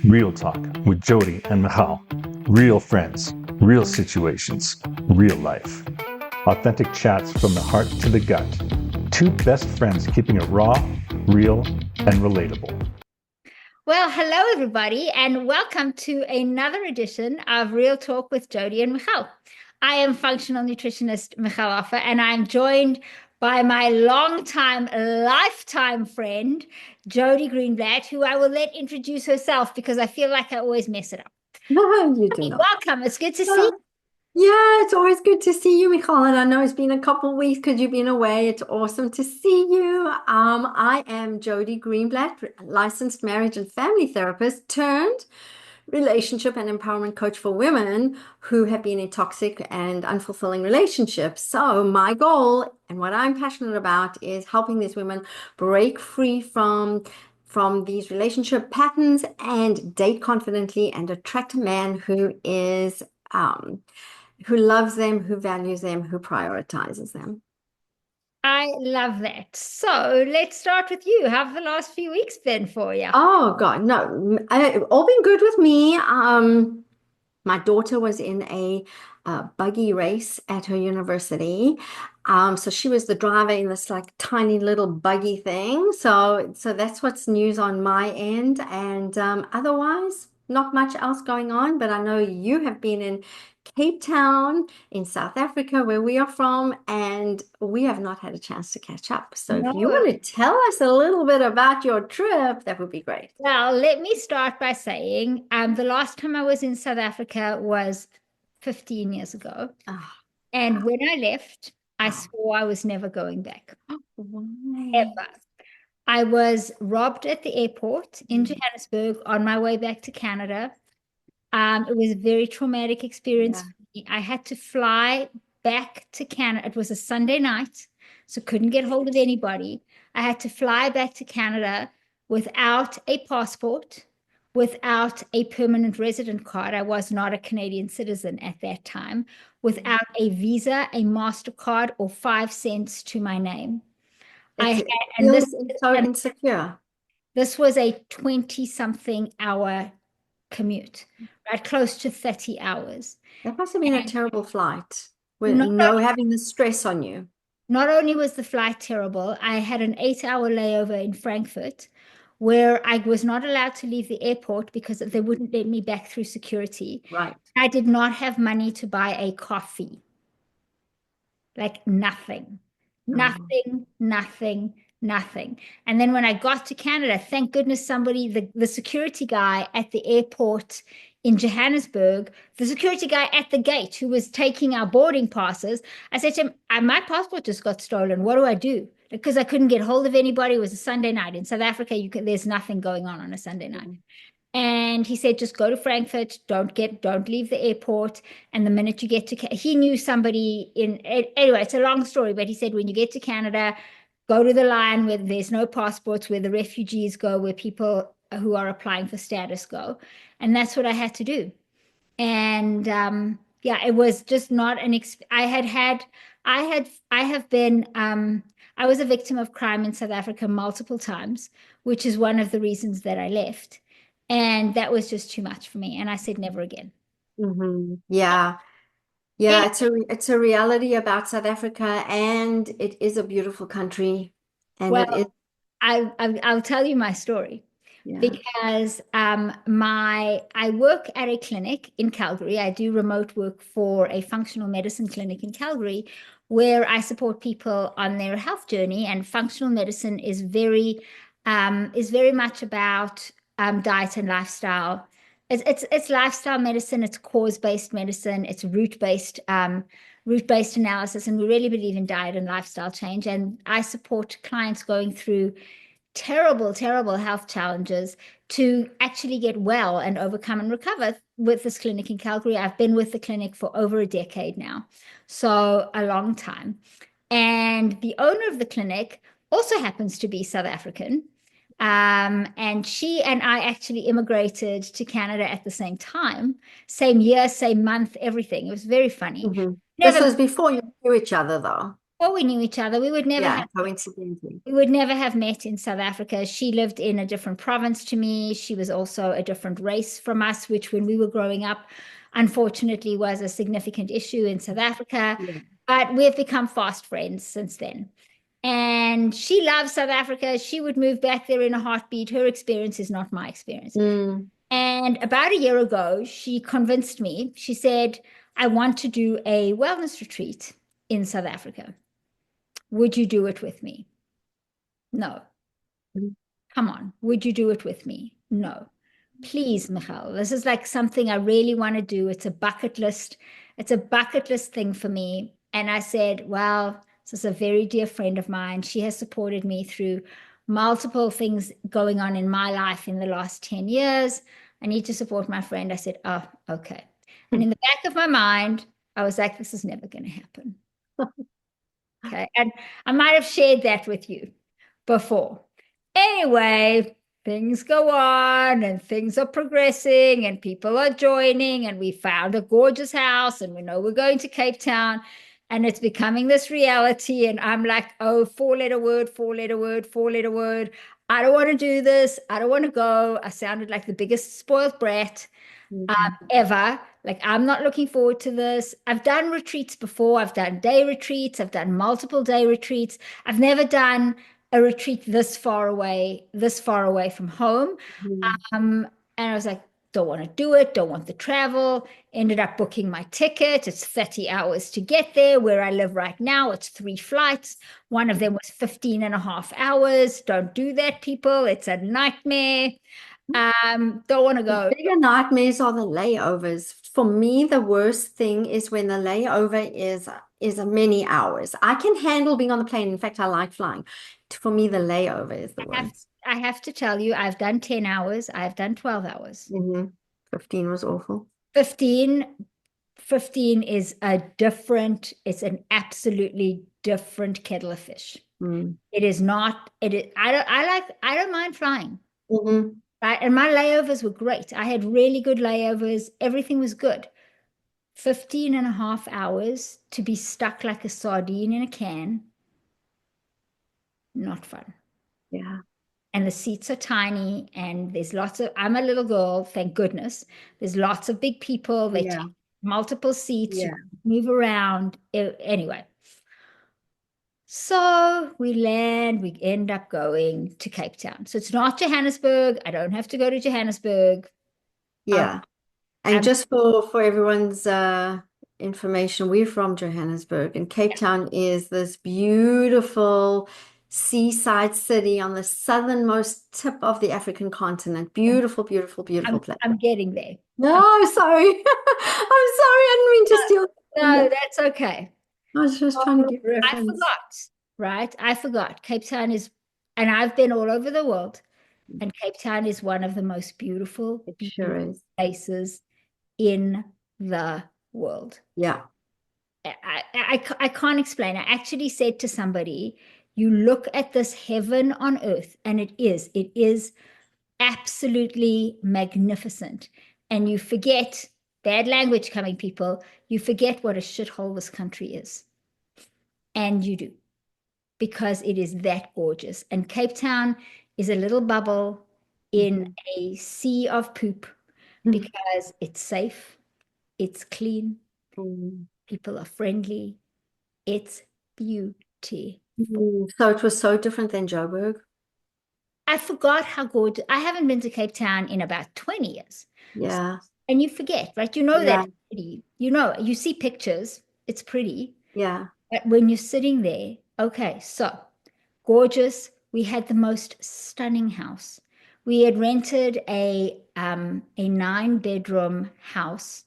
Real Talk with Jodi and Michal. Real friends, real situations, real life. Authentic chats from the heart to the gut. Two best friends keeping it raw, real, and relatable. Well, hello everybody, and welcome to another edition of Real Talk with Jodi and Michal. I am functional nutritionist Michal Offer, and I'm joined by my longtime, lifetime friend, Jodi Greenblatt, who I will let introduce herself because I feel like I always mess it up. No, you do Jodi, not. welcome. It's good to see you. Oh, yeah, it's always good to see you, Michal. And I know it's been a couple of weeks because you've been away. It's awesome to see you. I am Jodi Greenblatt, licensed marriage and family therapist turned relationship and empowerment coach for women who have been in toxic and unfulfilling relationships. So my goal and what I'm passionate about is helping these women break free from these relationship patterns and date confidently and attract a man who loves them, who values them, who prioritizes them. I love that. So let's start with you. How have the last few weeks been for you? Oh God, no, all been good with me. My daughter was in a buggy race at her university. So she was the driver in this like tiny little buggy thing. So that's what's news on my end. And otherwise, not much else going on. But I know you have been in Cape Town in South Africa, where we are from, and we have not had a chance to catch up. So if you No. want to tell us a little bit about your trip, that would be great. Well, let me start by saying the last time I was in South Africa was 15 years ago. Oh, And when I left, I wow. swore I was never going back, Why? ever. I was robbed at the airport in Johannesburg on my way back to Canada. It was a very traumatic experience Yeah. for me. I had to fly back to Canada. It was a Sunday night, so couldn't get hold of anybody. I had to fly back to Canada without a passport, without a permanent resident card. I was not a Canadian citizen at that time, without a visa, a MasterCard, or 5 cents to my name. I had, It and feels so insecure. this was a 20-something hour commute, right? Close to 30 hours. That must have been a And terrible flight with not, no having the stress on you. not only was the flight terrible, I had an 8 hour layover in Frankfurt where I was not allowed to leave the airport because they wouldn't let me back through security. Right. I did not have money to buy a coffee, like nothing. No. Nothing, nothing, nothing. And then when I got to Canada, thank goodness somebody, the security guy at the airport in Johannesburg, the security guy at the gate who was taking our boarding passes, I said to him, my passport just got stolen. What do I do? Because I couldn't get hold of anybody. It was a Sunday night. In South Africa, there's nothing going on a Sunday night. Mm. And he said, just go to Frankfurt, don't leave the airport. And the minute you get to, he knew somebody anyway, it's a long story, but he said, when you get to Canada, go to the line where there's no passports, where the refugees go, where people who are applying for status go. And that's what I had to do. And yeah, it was just not I have been, I was a victim of crime in South Africa multiple times, which is one of the reasons that I left. And that was just too much for me. And I said, never again. Yeah. And, Yeah, it's a reality about South Africa, and it is a beautiful country. And well, it is, I'll tell you my story yeah. because I work at a clinic in Calgary. I do remote work for a functional medicine clinic in Calgary where I support people on their health journey. And functional medicine is very much about diet and lifestyle. It's lifestyle medicine, it's cause-based medicine, it's root-based analysis, and we really believe in diet and lifestyle change. And I support clients going through terrible, terrible health challenges to actually get well and overcome and recover with this clinic in Calgary. I've been with the clinic for over a decade now, so a long time. And the owner of the clinic also happens to be South African. And she and I actually immigrated to Canada at the same time, same year, same month, everything. It was very funny. hmm This Never was before you knew each other, though. Well, we knew each other. Yeah, coincidentally. We would never have met in South Africa. She lived in a different province to me. She was also a different race from us, which when we were growing up, unfortunately, was a significant issue in South Africa. Yeah. But we've become fast friends since then. And she loves South Africa. She would move back there in a heartbeat. Her experience is not my experience. Mm. And about a year ago, she convinced me. She said, I want to do a wellness retreat in South Africa. Would you do it with me? No. Come on, would you do it with me? No. Please, Michal. This is like something I really want to do. It's a bucket list. It's a bucket list thing for me. And I said, well, this is a very dear friend of mine. She has supported me through multiple things going on in my life in the last 10 years. I need to support my friend. I said, oh, okay. And in the back of my mind, I was like, this is never going to happen. Okay. And I might have shared that with you before. Anyway, things go on and things are progressing and people are joining, and we found a gorgeous house and we know we're going to Cape Town and it's becoming this reality. And I'm like, oh, four-letter word, four-letter word, four-letter word. I don't want to do this. I don't want to go. I sounded like the biggest spoiled brat ever. Like, I'm not looking forward to this. I've done retreats before. I've done day retreats. I've done multiple day retreats. I've never done a retreat this far away from home. And I was like, don't want to do it. Don't want the travel. Ended up booking my ticket. It's 30 hours to get there. Where I live right now, it's 3 flights. One of them was 15 and a half hours. Don't do that, people. It's a nightmare. Don't want to go. The bigger nightmares are the layovers. For me, the worst thing is when the layover is many hours. I can handle being on the plane. In fact, I like flying. For me, the layover is the worst. I have to tell you, I've done 10 hours. I've done 12 hours. 15 was awful. 15 is it's an absolutely different kettle of fish. It is not, I don't mind flying. Right? And my layovers were great. I had really good layovers. Everything was good. 15 and a half hours to be stuck like a sardine in a can. Not fun. Yeah. And the seats are tiny, and there's I'm a little girl, thank goodness. There's lots of big people. They take multiple seats, you move around. Anyway. So we land, we end up going to Cape Town. So it's not Johannesburg. I don't have to go to Johannesburg. Yeah. And just for everyone's information, we're from Johannesburg, and Cape Town is this beautiful seaside city on the southernmost tip of the African continent. Beautiful, beautiful, beautiful place. I'm getting there. No, sorry. I'm sorry. I didn't mean to steal. No, that's okay. I was just trying to get reference. I forgot, right? I forgot. Cape Town is, and I've been all over the world, and Cape Town is one of the most beautiful places in the world. Yeah. I can't explain. I actually said to somebody, you look at this heaven on earth, and it is absolutely magnificent. And you forget, bad language coming, people, you forget what a shithole this country is. And you do, because it is that gorgeous. And Cape Town is a little bubble in a sea of poop, because it's safe, it's clean, people are friendly, it's beauty. So it was so different than Joburg. I forgot how gorgeous. I haven't been to Cape Town in about 20 years. Yeah. And you forget, right? You know that it's pretty. You know, you see pictures, it's pretty. Yeah. But when you're sitting there, okay, so gorgeous. We had the most stunning house. We had rented a 9-bedroom house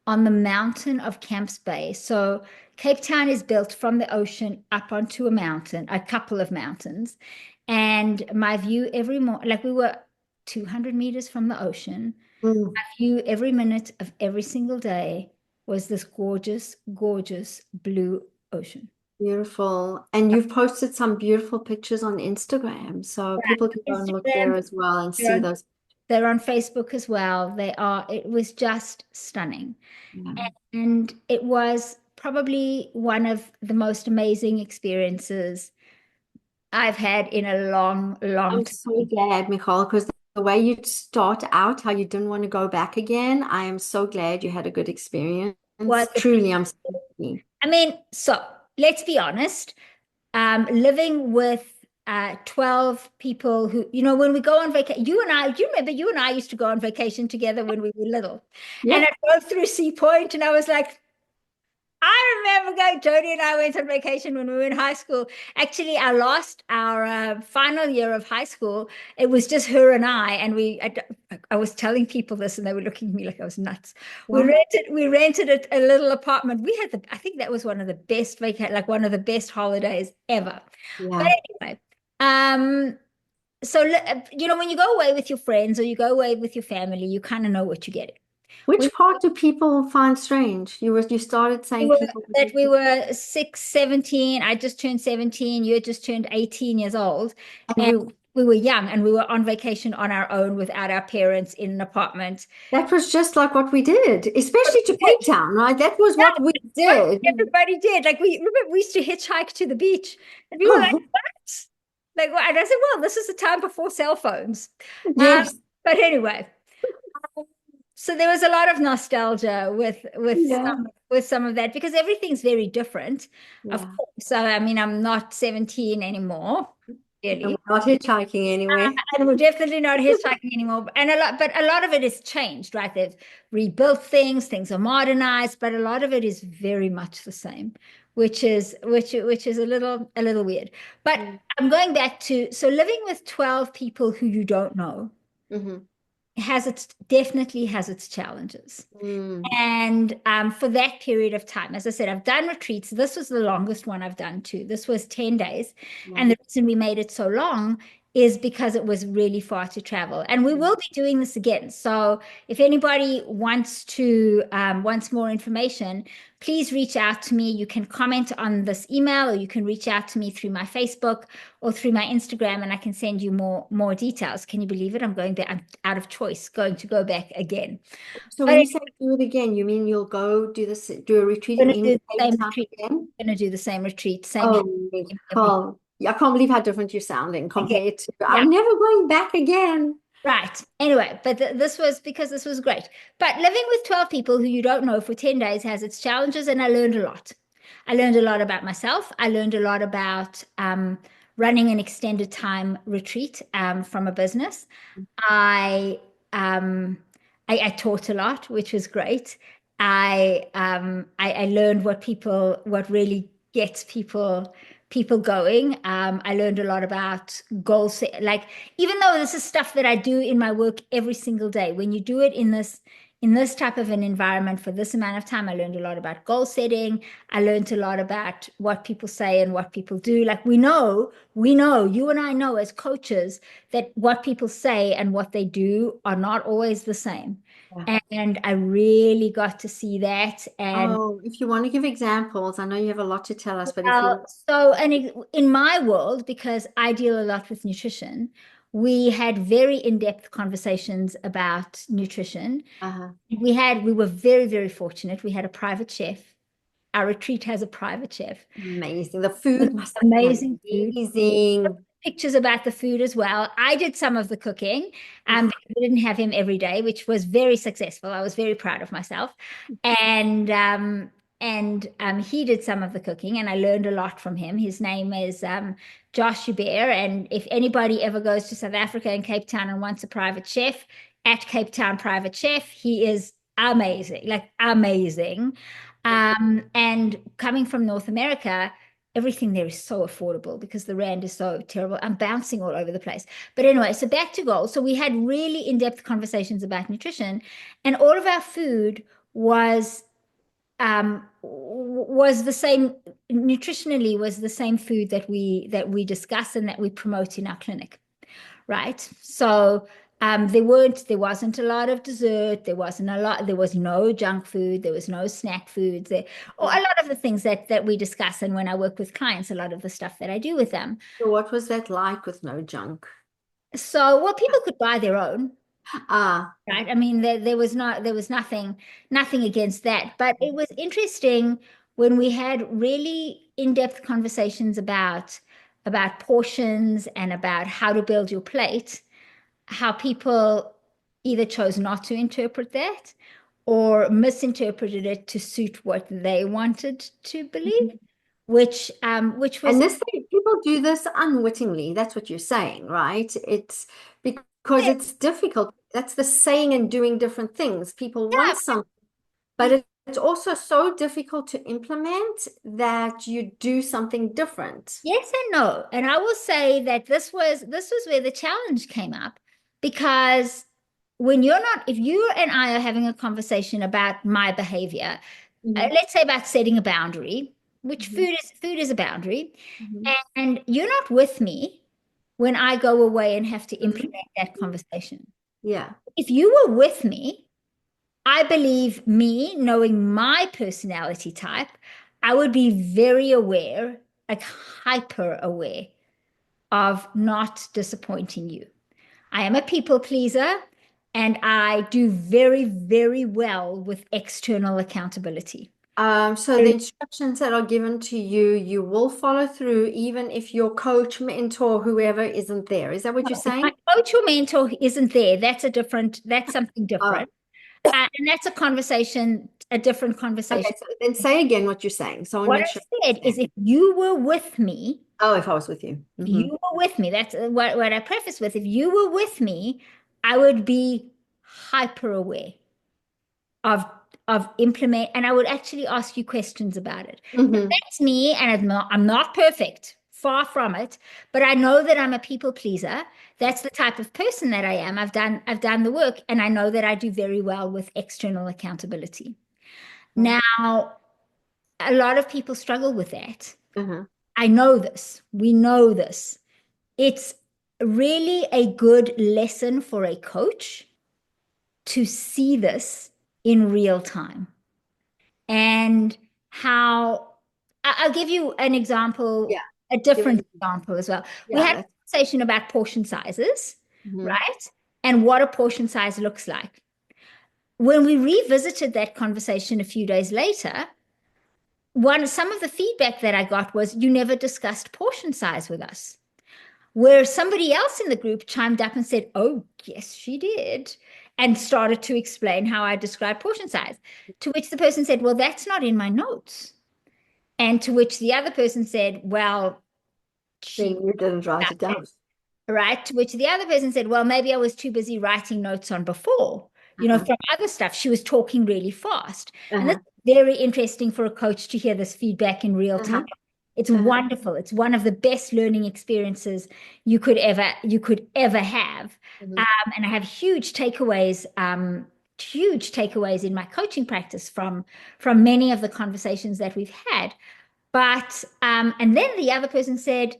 on the mountain of Camps Bay. So Cape Town is built from the ocean up onto a couple of mountains. And my view every morning, like we were 200 meters from the ocean, my view every minute of every single day was this gorgeous, gorgeous blue ocean. Beautiful. And you've posted some beautiful pictures on Instagram, so people can go and look there as well and see those. They're on Facebook as well. It was just stunning. And it was probably one of the most amazing experiences I've had in a long, long I'm time. so glad, Michal, because the way you start out, how you didn't want to go back again, I am so glad you had a good experience. Was Truly, I'm so happy. I mean, so let's be honest. Living with 12 people who, when we go on vacation, do you remember you and I used to go on vacation together when we were little? And Yeah. I drove through Sea Point and I was like, I remember going, Jodi and I went on vacation when we were in high school. Actually, our final year of high school, it was just her and I I was telling people this and they were looking at me like I was nuts. We Yeah. rented a little apartment. I think that was one of the best like one of the best holidays ever. But Yeah. anyway, so when you go away with your friends or you go away with your family, you kind of know what you get. Which part do people find strange? You started saying people. We were 6, 17. I just turned 17. You had just turned 18 years old. And And we were young and we were on vacation on our own without our parents in an apartment. that was just like what we did, especially to Cape Town, right? That was what we What did. everybody did. Like remember we used to hitchhike to the beach. And we were like, Oh, what? Like, and I said, well, this is the time before cell phones. yes. But anyway, so there was a lot of nostalgia Yeah. with some of that because everything's very different, of Yeah. course. So I mean, I'm not 17 anymore, And really. we're not hitchhiking anyway. And we're definitely not hitchhiking anymore. But a lot of it has changed, right? They've rebuilt things are modernized, but a lot of it is very much the same, which is a little weird. But I'm going back to so living with 12 people who you don't know Mm-hmm. definitely has its challenges. Mm. And for that period of time, as I said, I've done retreats. This was the longest one I've done too. This was 10 days. Yeah. And the reason we made it so long is because it was really far to travel. And we will be doing this again. So if anybody wants more information, please reach out to me. You can comment on this email or you can reach out to me through my Facebook or through my Instagram and I can send you more details. Can you believe it? I'm out of choice, going to go back again. So But when you say do it again, you mean you'll go do a retreat I'm going to in do the Cape same Town retreat. again? I'm going to do the same retreat, Oh, every Nicole. Yeah, I can't believe how different you're sounding again. compared to Yeah. I'm never going back again. Right. Anyway, but this was because this was great. But living with 12 people who you don't know for 10 days has its challenges, and I learned a lot. I learned a lot about myself. I learned a lot about running an extended time retreat from a business. I um I taught a lot, which was great. I learned what really gets people going. I learned a lot about goal set. Like even though this is stuff that I do in my work every single day, when you do it in this type of an environment for this amount of time, I learned a lot about goal setting. I learned a lot about what people say and what people do. Like we know, you and I know as coaches that what people say and what they do are not always the same. Yeah. And I really got to see that. And Oh, if you want to give examples, I know you have a lot to tell us, but if you in my world, because I deal a lot with nutrition, we had very in-depth conversations about nutrition. uh We were very, very fortunate. We had a private chef. Our retreat has a private chef. amazing. The food must have been Amazing food. amazing. Pictures about the food as well. I did some of the cooking, because we didn't have him every day, which was very successful. I was very proud of myself. And he did some of the cooking, and I learned a lot from him. His name is Josh Hubert, and if anybody ever goes to South Africa and Cape Town and wants a private chef, at Cape Town Private Chef, he is amazing, like amazing. And coming from North America, everything there is so affordable because the rand is so terrible. I'm bouncing all over the place. But anyway, so back to goals. So we had really in-depth conversations about nutrition, and all of our food was the same nutritionally, was the same food that we discuss and that we promote in our clinic, right? So there wasn't a lot of dessert, there was no junk food, there was no snack foods, or a lot of the things that we discuss. And when I work with clients, a lot of the stuff that I do with them. So what was that like with no junk? So, well, people could buy their own, Ah, right? I mean, there was nothing against that, but it was interesting when we had really in-depth conversations about portions and about how to build your plate, how people either chose not to interpret that or misinterpreted it to suit what they wanted to believe, which was And this thing, people do this unwittingly. That's what you're saying, right? It's because yeah, it's difficult. That's the saying and doing different things. People yeah, want something, but it's also so difficult to implement that you do something different. yes and no. And I will say that this was where the challenge came up because when you're not, if you and I are having a conversation about my behavior, Mhm, let's say about setting a boundary, which mhm, food is a boundary, mhm, and you're not with me when I go away and have to mhm. implement that conversation. Yeah. If you were with me, I believe me knowing my personality type, I would be very aware, like hyper aware of not disappointing you. I am a people pleaser and I do very, very well with external accountability. So the instructions that are given to you, you will follow through, even if your coach, mentor, whoever isn't there. Is that what you're If my saying? coach or mentor isn't there, that's something Oh, different. And that's a different okay. conversation. So then say again what you're saying. So I want to What make I sure I said is understand. if you were with me, Oh, if I was with you. if you were with me, that's what I preface with. If you were with me, I would be hyper aware of implement, and I would actually ask you questions about it. Now, Mm-hmm. that's me, and I'm not perfect, far from it, but I know that I'm a people pleaser. That's the type of person that I am. I've done the work, and I know that I do very well with external accountability. Now, a lot of people struggle with that. Uh-huh. I know this. We know this. It's really a good lesson for a coach to see this in real time and how I'll give you an example, Yeah. a Give us, different example as well. We yeah, had a that's conversation about portion sizes, mhm. right? And what a portion size looks like. When we revisited that conversation a few days later, some of the feedback that I got was you never discussed portion size with us. Where somebody else in the group chimed up and said, "Oh, yes, she did," and started to explain how I described portion size. To which the person said, "Well, that's not in my notes." And to which the other person said, "Well, she," Then you didn't write it down. right? To which the other person said, "Well, maybe I was too busy writing notes on before, Uh-huh. from other stuff. She was talking really fast." And this Uh-huh. is very interesting for a coach to hear this feedback in real time. Uh-huh. It's Uh-huh. wonderful. It's one of the best learning experiences you could ever have. Mhm. And I have huge takeaways in my coaching practice from many of the conversations that we've had. But and then the other person said,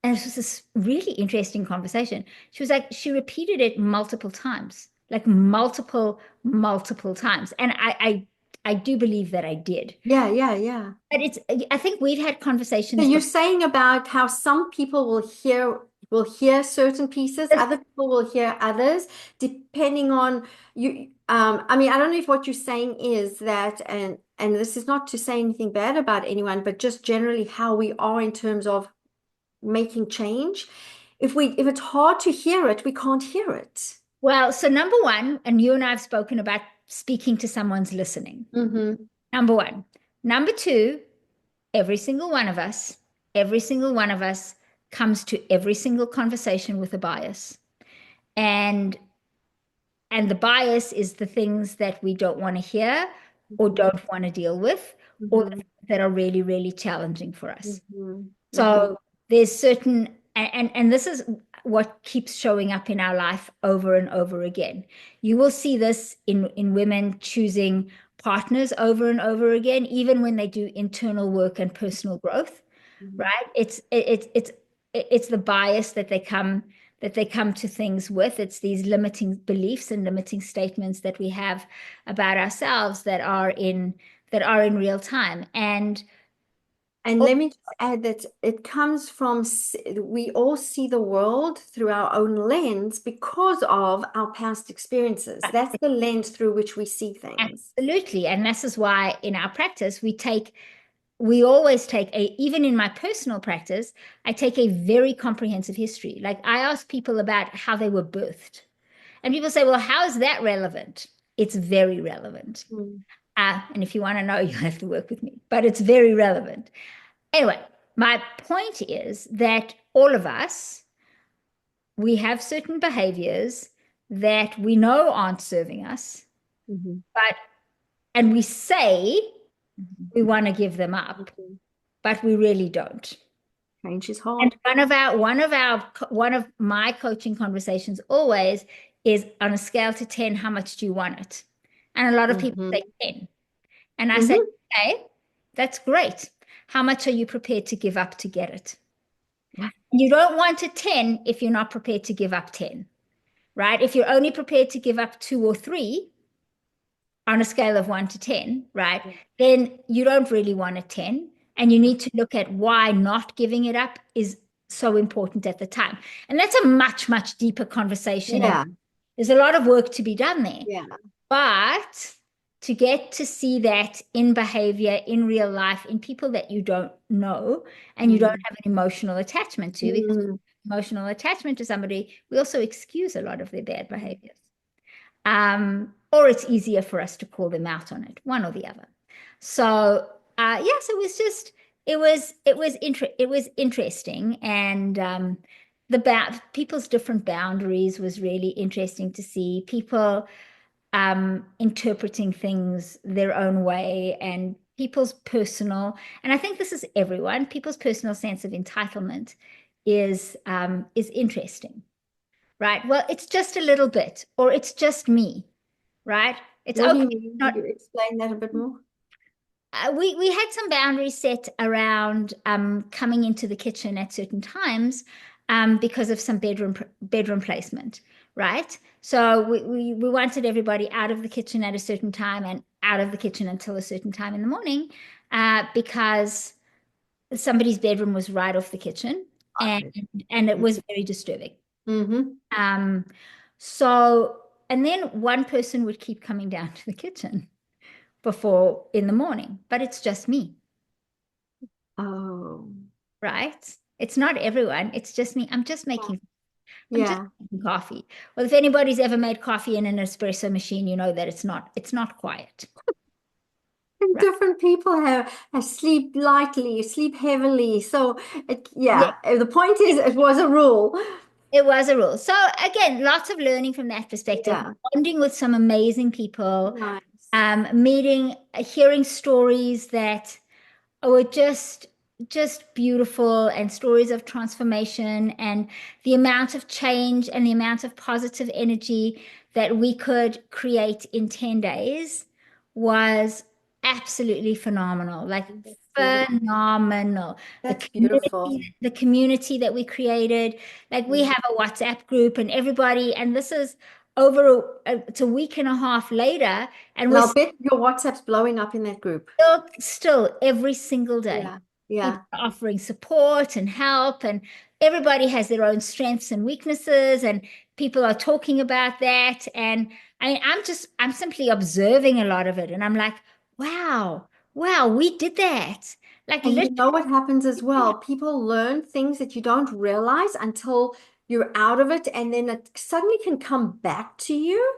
and it was this really interesting conversation. She was like, she repeated it multiple times, like multiple times. And I do believe that I did. Yeah, yeah, yeah. But I think we've had So conversations you're before. saying about how some people will hear certain pieces, other people will hear others, depending on you. I mean, I don't know if what you're saying is that, and this is not to say anything bad about anyone, but just generally how we are in terms of making change. If it's hard to hear it, we can't hear it. Well, so number one, and you and I have spoken about speaking to someone's listening. Mm-hmm. Number one. Number two, every single one of us comes to every single conversation with a bias. And the bias is the things that we don't want to hear or Mm-hmm. don't want to deal with, or the Mm-hmm. things that are really, really challenging for us. Mm-hmm. Mm-hmm. So there's certain, and this is what keeps showing up in our life over and over again. You will see this in women choosing partners over and over again, even when they do internal work and personal growth, right? It's the bias that they come to things with. It's these limiting beliefs and limiting statements that we have about ourselves that are in real time. And And let me just add that it comes from, we all see the world through our own lens because of our past experiences. That's the lens through which we see things. Absolutely. And this is why in our practice, we always take even in my personal practice, I take a very comprehensive history. Like I ask people about how they were birthed. And people say, well, how is that relevant? It's very relevant. Mm. And if you want to know, you have to work with me, but it's very relevant. Anyway, my point is that all of us, we have certain behaviors that we know aren't serving us, and we say we want to give them up, but we really don't. Change is hard. And one of my coaching conversations always is on a scale to 10, how much do you want it? And a lot of people say 10. And I say, okay, that's great. How much are you prepared to give up to get it? You don't want a 10 if you're not prepared to give up 10, right? If you're only prepared to give up 2 or 3 on a scale of 1 to 10, right? Then you don't really want a 10. And you need to look at why not giving it up is so important at the time. And that's a much, much deeper conversation. Yeah. There's a lot of work to be done there. Yeah. But to get to see that in behavior, in real life, in people that you don't know and you don't have an emotional attachment to, because emotional attachment to somebody, we also excuse a lot of their bad behaviors. Or it's easier for us to call them out on it, one or the other. So yes, it was interesting, and people's different boundaries was really interesting to see people interpreting things their own way, and people's personal, and I think this is everyone, people's personal sense of entitlement is interesting, right? Well, it's just a little bit, or it's just me, right? It's What do okay. you mean? Can you explain that a bit more? We had some boundaries set around coming into the kitchen at certain times because of some bedroom placement, right? So we wanted everybody out of the kitchen at a certain time and out of the kitchen until a certain time in the morning because somebody's bedroom was right off the kitchen, and it was very disturbing. So, and then one person would keep coming down to the kitchen before in the morning, but it's just me. Oh. Right? It's not everyone. It's just me. I'm just making coffee. Well, if anybody's ever made coffee in an espresso machine, you know that it's not quiet. And different people have sleep lightly, sleep heavily. So the point is it was a rule. It was a rule. So again, lots of learning from that perspective, bonding with some amazing people, hearing stories that were just beautiful, and stories of transformation, and the amount of change and the amount of positive energy that we could create in 10 days was absolutely phenomenal. Like phenomenal. That's beautiful. The community that we created, like we have a WhatsApp group and everybody, and this is it's a week and a half later, and I'll bet your WhatsApp's blowing up in that group. Still every single day. Yeah. Offering support and help, and everybody has their own strengths and weaknesses, and people are talking about that. And I'm simply observing a lot of it, and I'm like, wow, we did that. Like, and you know what happens as well? People learn things that you don't realize until you're out of it, and then it suddenly can come back to you.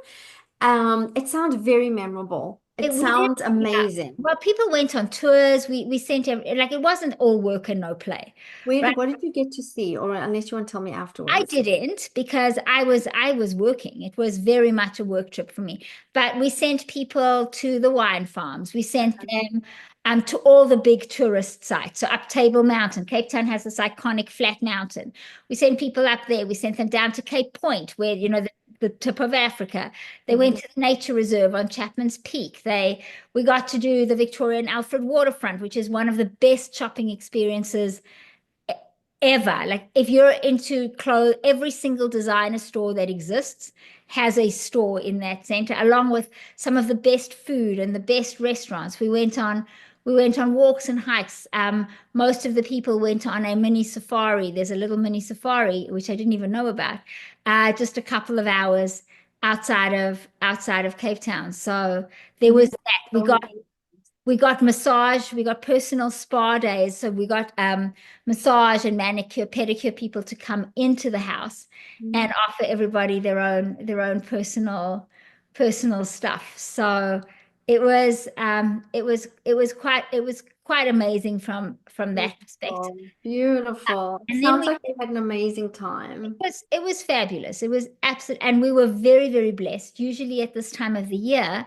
It sounds very memorable. It sounds amazing. Well, people went on tours. We sent like it wasn't all work and no play. What did you get to see? Or unless you want to tell me afterwards. I didn't, because I was working. It was very much a work trip for me. But we sent people to the wine farms. We sent them to all the big tourist sites. So up Table Mountain, Cape Town has this iconic flat mountain. We sent people up there. We sent them down to Cape Point, where the tip of Africa. They went to the nature reserve on Chapman's Peak. We got to do the Victoria and Alfred waterfront, which is one of the best shopping experiences ever. Like, if you're into clothes, every single designer store that exists has a store in that center, along with some of the best food and the best restaurants. We went on We went on walks and hikes. Most of the people went on a mini safari. There's a little mini safari, which I didn't even know about, just a couple of hours outside of Cape Town. So there was that. We got massage, we got personal spa days. So we got massage and manicure, pedicure people to come into the house and offer everybody their own personal stuff. So it was quite amazing from that perspective. Beautiful. Beautiful. And then Sounds we like you had an amazing time. it was fabulous. It was absolute, and we were very, very blessed. Usually at this time of the year,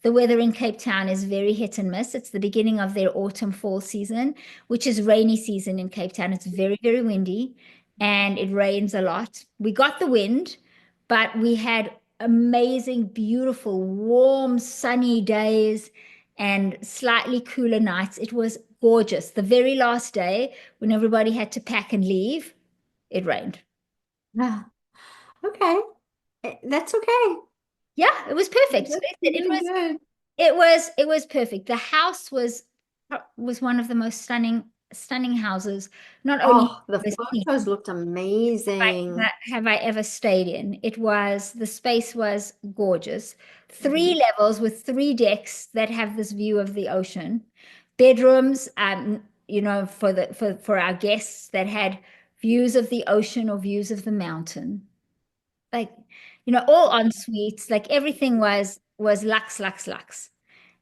the weather in Cape Town is very hit and miss. It's the beginning of their autumn fall season, which is rainy season in Cape Town. It's very, very windy and it rains a lot. We got the wind, but we had amazing, beautiful, warm, sunny days and slightly cooler nights. It was gorgeous. The very last day, when everybody had to pack and leave, it rained. Yeah. Okay. That's okay. Yeah, it was perfect. That's It really was good. it was perfect. The house was one of the most stunning houses, not only Oh, the have I photos seen, looked amazing. have I ever stayed in. The space was gorgeous. Three Mhm. levels with three decks that have this view of the ocean. Bedrooms, for our guests that had views of the ocean or views of the mountain. Like, all en suites, like everything was lux.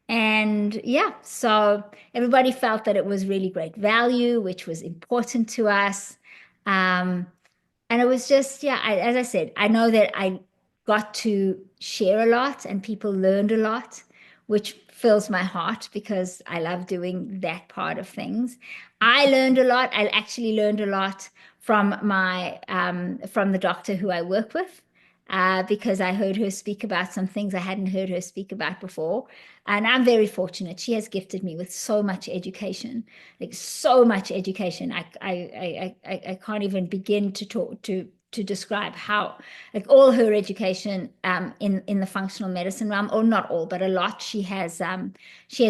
And yeah, so everybody felt that it was really great value, which was important to us. Um, and it was just, yeah, as I said, I know that I got to share a lot and people learned a lot, which fills my heart because I love doing that part of things. I learned a lot. I actually learned a lot from the doctor who I work with. Because I heard her speak about some things I hadn't heard her speak about before. And I'm very fortunate. She has gifted me with so much education, like so much education. I can't even begin to talk to describe how, like, all her education in the functional medicine realm, or not all, but a lot, she has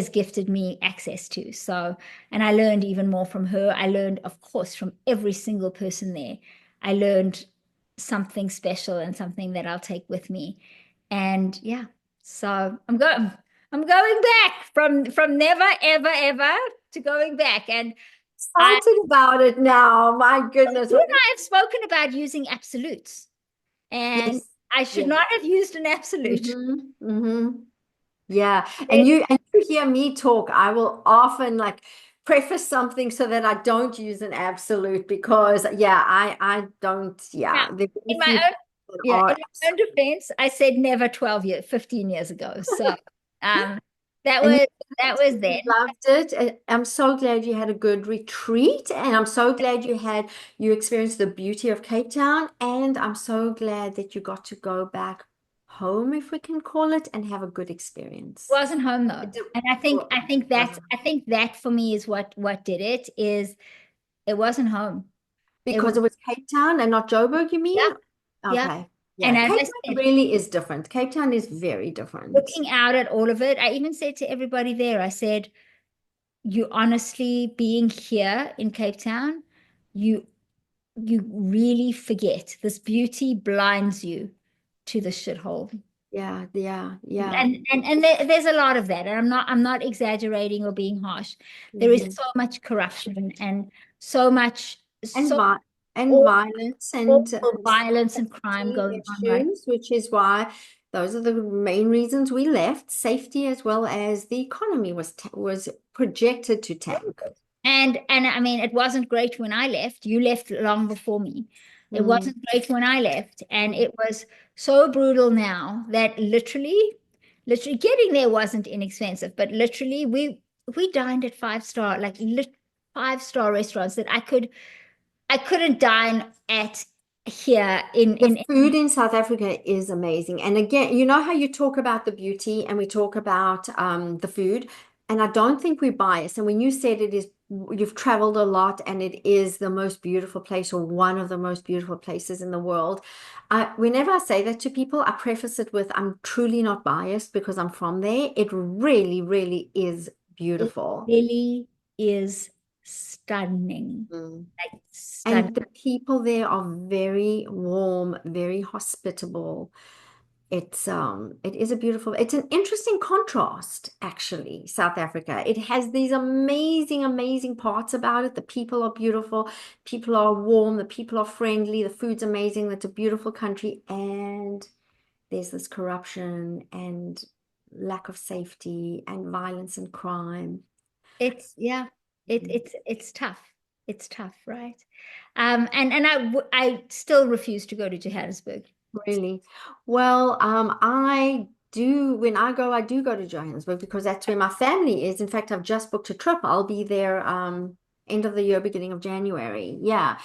gifted me access to. So, and I learned even more from her. I learned, of course, from every single person there. I learned something special and something that I'll take with me. And yeah, so I'm going back from never ever ever to going back. And I Excited about it now. My goodness. you and I have spoken about using absolutes, and Yes. I should Yes. not have used an absolute. Yeah. And It- you hear me talk, I will often like preface something so that I don't use an absolute because yeah, I don't, Now, yeah. There are in a my few own things that yeah, are in my own defense, I said never 15 years ago. So um that and was that was you then. loved it. I'm so glad you had a good retreat, and I'm so glad you experienced the beauty of Cape Town, and I'm so glad that you got to go back home, if we can call it, and have a good experience. Wasn't home though. It And I think I think that's wasn't I think that for me is what did it is it wasn't home. It was because it was Cape Town and not Joburg, you yeah, mean? yeah. Okay. And Yeah, as Cape I Town said, really is different. Cape Town is very different. looking out at all of it, I even said to everybody there, I said, you honestly being here in Cape Town, you you really forget. This beauty blinds you to the shithole. Yeah, yeah, yeah. And there's a lot of that. And I'm not exaggerating or being harsh. There is Mhm. so much corruption and so much And so vi and awful, violence awful violence and crime safety going on right. issues, which is why those are the main reasons we left, safety as well as the economy was projected to tank. And I mean, it wasn't great when I left. You left long before me. It Mm. wasn't great when I left, and Mm. it was so brutal now that literally getting there wasn't inexpensive, but literally we dined at five-star, like five-star restaurants that I couldn't dine at here The food in South Africa is amazing. And again, you know how you talk about the beauty and we talk about the food, and I don't think we're biased. And when you said you've traveled a lot and it is the most beautiful place or one of the most beautiful places in the world, whenever I say that to people, I preface it with I'm truly not biased because I'm from there. It really, really is It Beautiful. really is stunning. Mm. Like stunning. And the people there are very warm, very hospitable. It is a beautiful, it's an interesting contrast, actually, South Africa. It has these amazing, amazing parts about it. The people are beautiful, people are warm, the people are friendly, the food's amazing, it's a beautiful country, and there's this corruption and lack of safety and violence and crime. It's yeah, Mhm. it's tough. It's tough, right? And I still refuse to go to Johannesburg. Really? Well, I do, when I do go to Johannesburg because that's where my family is. In fact, I've just booked a trip. I'll be there end of the year, beginning of January. Yeah.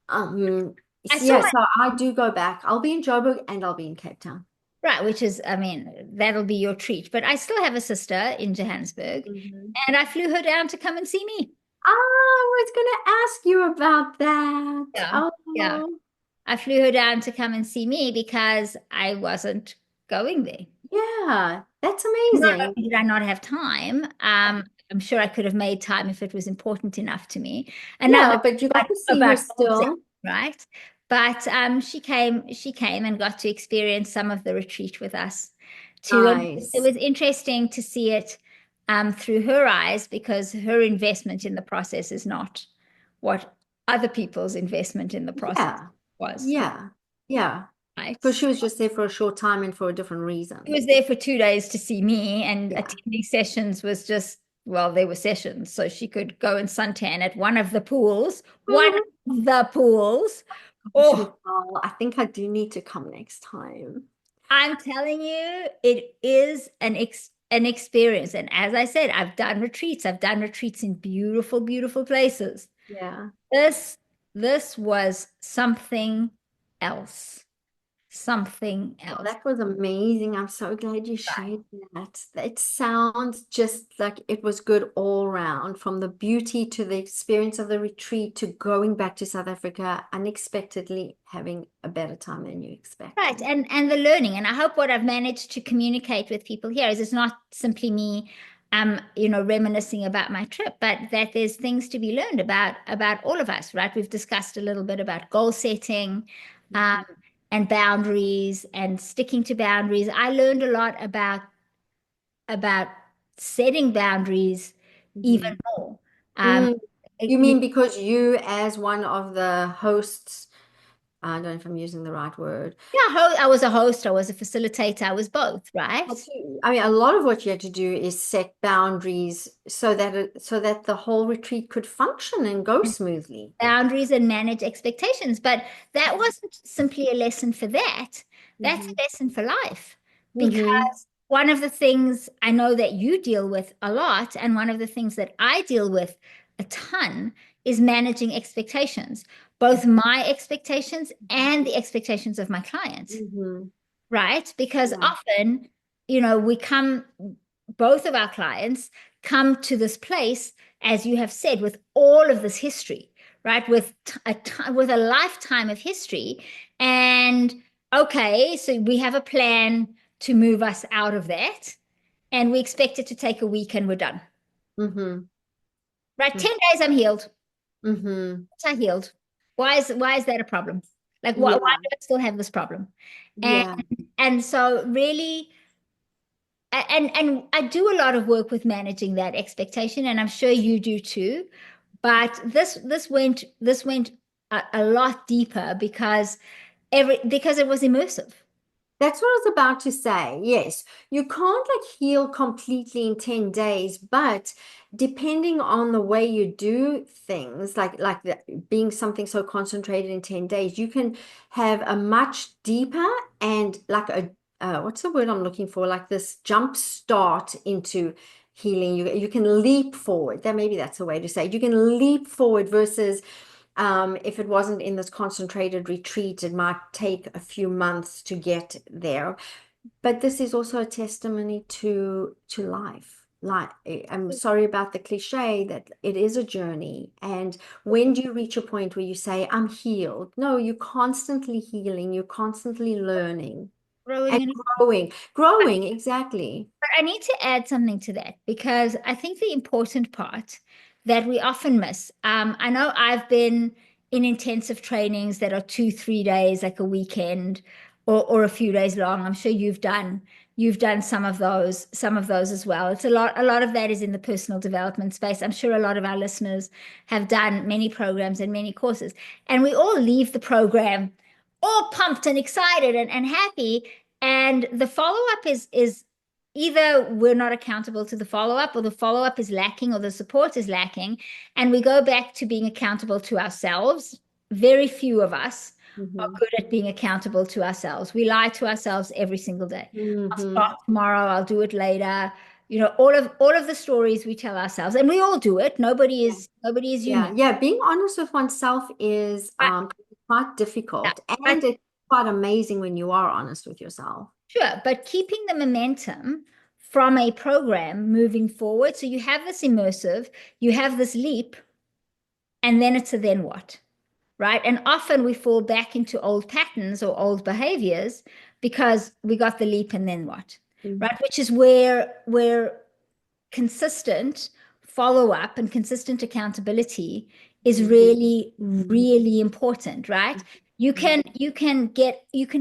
I saw Yeah, my so I do go back. I'll be in Joburg and I'll be in Cape Town. right, which is, I mean, that'll be your treat. But I still have a sister in Johannesburg, Mhm. and I flew her down to come and see me. I was gonna ask you about that. Yeah, yeah. Oh, I flew her down to come and see me because I wasn't going there. yeah, that's Not amazing. only did I not have time, I'm sure I could have made time if it was important enough to me. Another Yeah, but you got to see her about goal setting, still. right? But she came and got to experience some of the retreat with us too. And it Nice. was interesting to see it through her eyes because her investment in the process is not what other people's investment in the process Yeah, was, yeah, yeah. Because right? she was just there for a short time and for a different He reason. was there for 2 days to see me, and Yeah. attending sessions was just, well, they were sessions. So she could go and suntan at one of the pools, one Oh, of the pools. gosh, Oh, Michal, I think I do need to come next time. I'm telling you, it is an experience. And as I said, I've done retreats. I've done retreats in beautiful, beautiful places. Yeah. This this was something else. Something Well, else. that was amazing. I'm so glad you Right. shared that. It sounds just like it was good all round, from the beauty to the experience of the retreat to going back to South Africa unexpectedly having a better time than you Right, expected. and the learning, and I hope what I've managed to communicate with people here is it's not simply me, reminiscing about my trip, but that there's things to be learned about all of us, right? We've discussed a little bit about goal setting, um, Mhm. and boundaries and sticking to boundaries. I learned a lot about setting boundaries even Mhm. more. Um, Mm, you you mean because you, as one of the hosts, I don't know if I'm using the right word. Yeah, I was a host, I was a facilitator, I was both, right? I mean, a lot of what you had to do is set boundaries so that the whole retreat could function and go smoothly. Boundaries and manage expectations. But that wasn't simply a lesson for that. That's Mm-hmm. a lesson for life. Mm-hmm. Because one of the things I know that you deal with a lot, and one of the things that I deal with a ton, is managing expectations, both my expectations and the expectations of my clients, Mm-hmm. right? Because Yeah. often, both of our clients come to this place, as you have said, with all of this history, right? With a lifetime of history. And okay, so we have a plan to move us out of that. And we expect it to take a week and we're done. Mm-hmm. Right? 10 days, I'm healed. Mm-hmm. I healed. Why is that a problem? Like why Yeah. do I still have this problem? And Yeah. and so really and I do a lot of work with managing that expectation, and I'm sure you do too. But this went a lot deeper because it was immersive. That's what I was about to say. Yes, you can't like heal completely in 10 days, but depending on the way you do things, being something so concentrated in 10 days, you can have a much deeper and like a what's the word I'm looking for? Like this jump start into healing. You can leap forward. Maybe that's a way to say it. You can leap forward versus if it wasn't in this concentrated retreat, it might take a few months to get there. But this is also a testimony to life. Like, I'm sorry about the cliche that it is a journey. And when do you reach a point where you say, I'm healed? No, you're constantly healing, you're constantly learning. growing and and growing, exactly. but I need to add something to that because I think the important part that we often miss, I know I've been in intensive trainings that are 2, 3 days, like a weekend or a few days long. I'm sure you've done some of those as well. It's a lot of that is in the personal development space. I'm sure a lot of our listeners have done many programs and many courses, and we all leave the program all pumped and excited and happy. And the follow-up is either we're not accountable to the follow-up, or the follow-up is lacking, or the support is lacking, and we go back to being accountable to ourselves. Very few of us are Hmm. good at being accountable to ourselves. We lie to ourselves every single day. I'll Hmm. start tomorrow, I'll do it later. All of the stories we tell ourselves, and we all do it. Yeah. Nobody is Yeah, unique. yeah. Being honest with oneself is But, quite yeah, difficult, but and it's quite amazing when you are honest with yourself. sure, but keeping the momentum from a program moving forward. So you have this immersive, you have this leap, and then it's a then what, right? And often we fall back into old patterns or old behaviors because we got the leap and then what, Mhm. right? Which is where consistent follow up and consistent accountability is really, really important, right? You can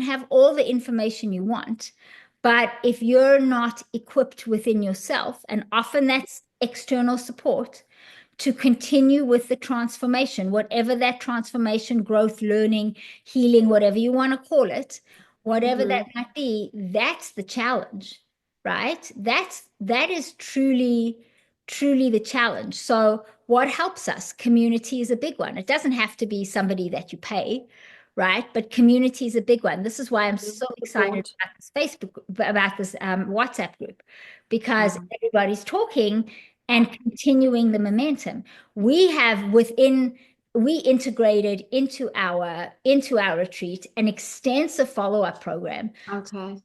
have all the information you want, but if you're not equipped within yourself, and often that's external support to continue with the transformation, whatever that transformation, growth, learning, healing, whatever you want to call it, whatever that Mhm. might be, that's the challenge, right? That is truly, truly the challenge. So what helps us? Community is a big one. It doesn't have to be somebody that you pay, right? But community is a big one. This is why I'm so excited Support. about this about this WhatsApp group, because Um, everybody's talking and continuing the momentum. We have within we integrated into our retreat an extensive follow-up program. okay.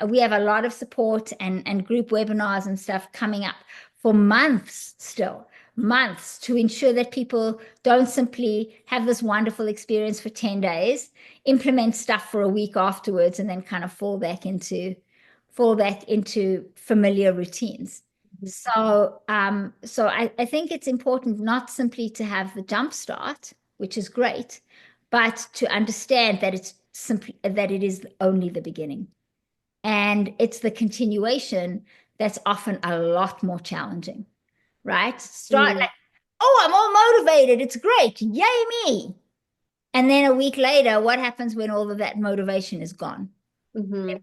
We have a lot of support and group webinars and stuff coming up for months still, months, to ensure that people don't simply have this wonderful experience for 10 days, implement stuff for a week afterwards, and then kind of fall back into familiar routines. So I think it's important not simply to have the jump start, which is great, but to understand that it is only the beginning. And it's the continuation that's often a lot more challenging, right? Start Mm. like, oh, I'm all motivated. It's great. Yay, me. And then a week later, what happens when all of that motivation is gone? Hmm.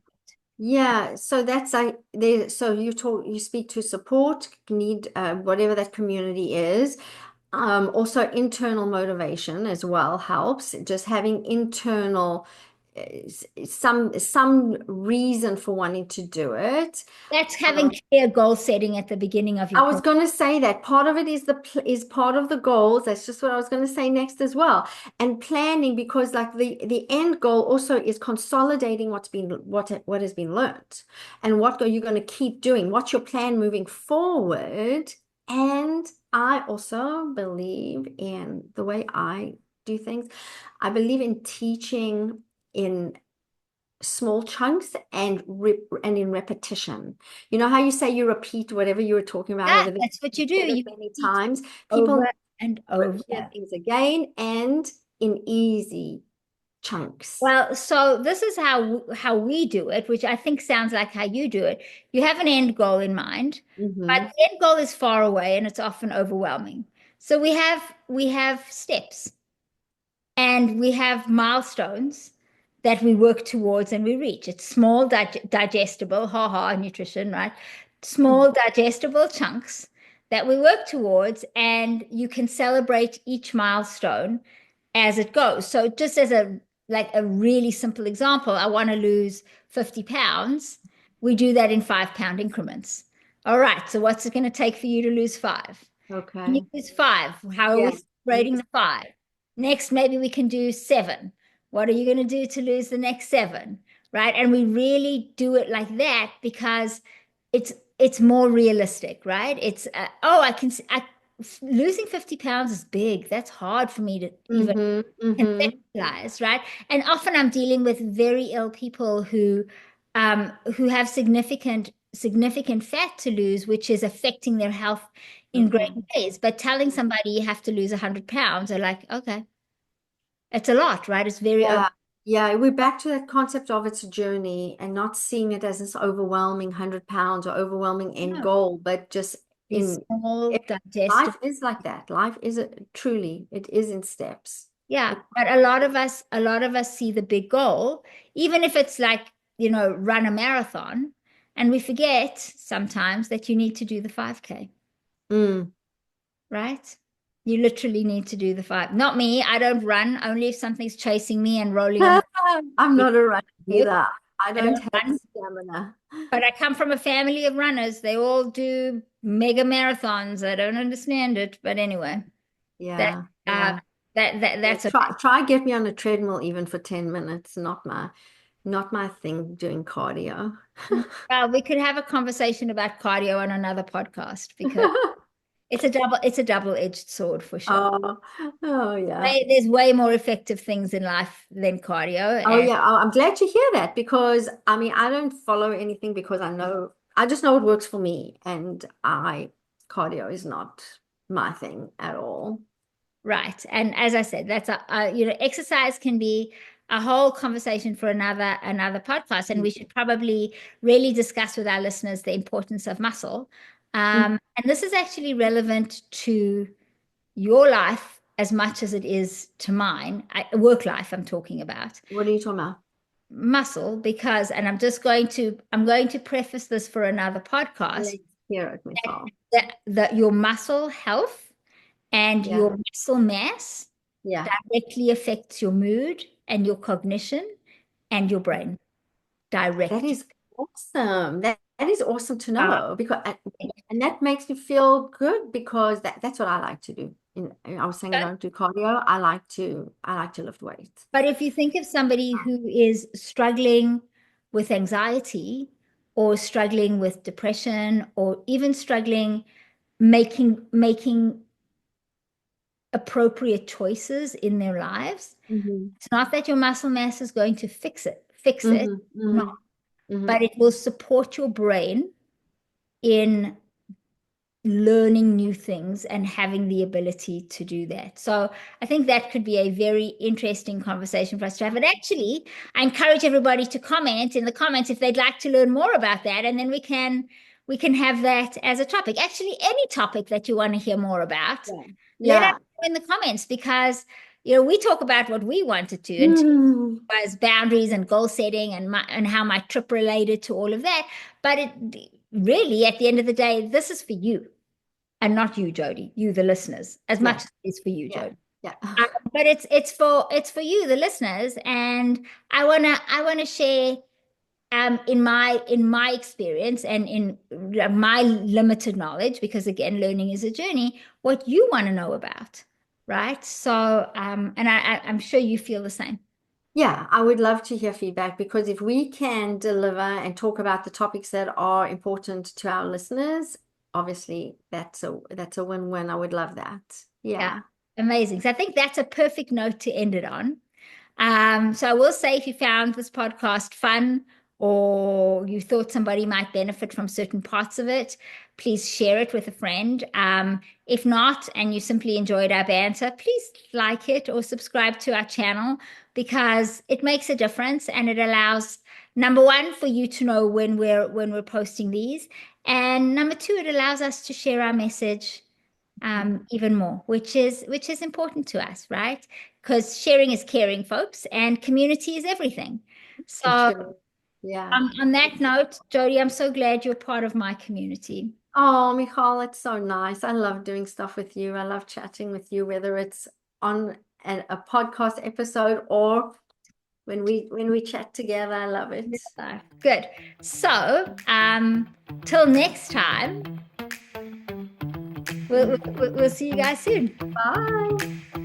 Yeah, so that's like there. So you speak to support, need whatever that community is. Also internal motivation as well helps. Just having internal some reason for wanting to do it. That's having clear goal setting at the beginning of your I was program. going to say that part of it is is part of the goals. That's just what I was going to say next as well. And planning, because like the end goal also is consolidating what has been learned, and what are you going to keep doing? What's your plan moving forward? And I also believe in the way I do things. I believe in teaching in small chunks and in repetition. You know how you say you repeat whatever you were talking about Yeah, over the that's what you do. said it You many repeat times. People over and repeat over. things again and in easy chunks. Well, so this is how we do it, which I think sounds like how you do it. You have an end goal in mind, but Hmm. the end goal is far away and it's often overwhelming. So we have steps and we have milestones that we work towards and we reach. It's small, digestible, nutrition, right? Small, digestible chunks that we work towards, and you can celebrate each milestone as it goes. So just as a really simple example, I want to lose 50 pounds. We do that in 5 pound increments. All right. So what's it going to take for you to lose five? Can you Okay. lose five? How are we Yeah. celebrating the five? Next, maybe we can do seven. What are you going to do to lose the next seven? Right. And we really do it like that because it's more realistic, right? It's oh, losing 50 pounds is big. That's hard for me to even conceptualize, right? And often I'm dealing with very ill people who have significant fat to lose, which is affecting their health in great ways. But telling somebody you have to lose 100 pounds, they're like, okay, it's a lot, right? It's very Yeah, we're back to that concept of it's a journey and not seeing it as this overwhelming 100 pounds or overwhelming end goal, but just these small digestive. life is like that. Life is truly, it is in steps. Yeah, but a lot of us see the big goal, even if it's like, run a marathon, and we forget sometimes that you need to do the 5K, right? You literally need to do the 5. Not me, I don't run, only if something's chasing me and rolling on I'm not a runner either. I don't don't have run. stamina. But I come from a family of runners. They all do mega marathons. I don't understand it, but anyway, that Yeah. that's a Try get me on a treadmill even for 10 minutes. Not my thing doing cardio. well, we could have a conversation about cardio on another podcast because it's a double-edged sword for sure. Oh yeah. There's way more effective things in life than cardio. Oh And yeah. I'm glad to hear that because I mean I don't follow anything because I just know it works for me and cardio is not my thing at all. right. And as I said, that's exercise can be a whole conversation for another podcast. And we should probably really discuss with our listeners the importance of muscle. And this is actually relevant to your life as much as it is to mine. Work life, I'm talking about. What are you talking about? Muscle, because, and I'm going to preface this for another podcast. Let's hear it, Michal. That your muscle health and your muscle mass directly affects your mood and your cognition and your brain directly. That is awesome. That is awesome to know because and that makes me feel good because that's what I like to do. I was saying I don't do cardio. I like to lift weights. But if you think of somebody who is struggling with anxiety or struggling with depression or even struggling making appropriate choices in their lives, it's not that your muscle mass is going to fix it, no. But it will support your brain in learning new things and having the ability to do that. So I think that could be a very interesting conversation for us to have. And actually, I encourage everybody to comment in the comments if they'd like to learn more about that, and then we can have that as a topic. Actually, any topic that you want to hear more about, let us know in the comments, because we talk about what we wanted to, and was boundaries and goal setting and how my trip related to all of that. But it really, at the end of the day, this is for you and not you, Jodi, you, the listeners, as much as it is for you, Jodi. But it's for you, the listeners. And I wanna share in my experience and in my limited knowledge, because again, learning is a journey, what you want to know about, right? So and I'm sure you feel the same. Yeah, I would love to hear feedback because if we can deliver and talk about the topics that are important to our listeners, obviously that's a win-win. I would love that. Yeah. Amazing. So I think that's a perfect note to end it on. So I will say, if you found this podcast fun or you thought somebody might benefit from certain parts of it, please share it with a friend. If not, and you simply enjoyed our banter, please like it or subscribe to our channel, because it makes a difference and it allows, number one, for you to know when we're posting these, and number two, it allows us to share our message even more, which is important to us, right? Because sharing is caring, folks, and community is everything. So on that note, Jodi, I'm so glad you're part of my community. Oh, Michal, it's so nice. I love doing stuff with you. I love chatting with you, whether it's on a podcast episode or when we chat together. I love it. Good. So till next time, we'll see you guys soon. Bye.